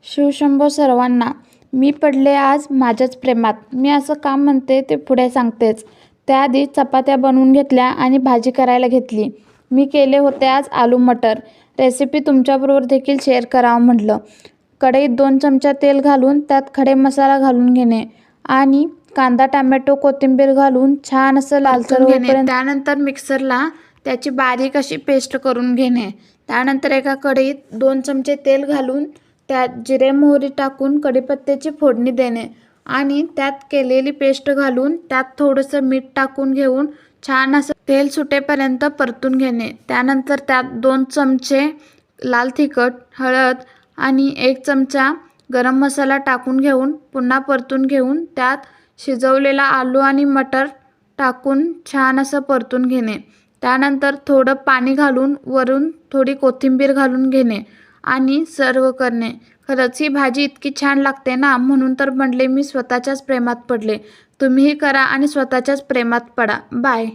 शिवशंभो सर्वांना. मी पडले आज माझ्याच प्रेमात. मी असं काम म्हणते ते पुढे सांगतेच. त्याआधी चपात्या बनवून घेतल्या आणि भाजी करायला घेतली. मी केले होते आज आलू मटर. रेसिपी तुमच्याबरोबर देखील शेअर करावं म्हटलं. कढईत 2 चमचा तेल घालून त्यात खडे मसाला घालून घेणे आणि कांदा, टोमॅटो, कोथिंबीर घालून छान असं लालसर होईपर्यंत त्यानंतर मिक्सरला त्याची बारीक अशी पेस्ट करून घेणे. त्यानंतर एका कढईत 2 चमचे तेल घालून त्यात जिरे मोहरी टाकून कढीपत्त्याची फोडणी देणे आणि त्यात केलेली पेस्ट घालून त्यात थोडंसं मीठ टाकून घेऊन छान असं तेल सुटेपर्यंत परतून घेणे. त्यानंतर त्यात 2 चमचे लाल तिखट, हळद आणि 1 चमचा गरम मसाला टाकून घेऊन पुन्हा परतून घेऊन त्यात शिजवलेला आलू आणि मटर टाकून छान असं परतून घेणे. त्यानंतर थोडं पाणी घालून वरून थोडी कोथिंबीर घालून घेणे आणि सर्व करणे. खरंच ही भाजी इतकी छान लागते ना, म्हणून तर म्हणले मी स्वतःच्याच प्रेमात पडले. तुम्हीही करा आणि स्वतःच्याच प्रेमात पडा. बाय.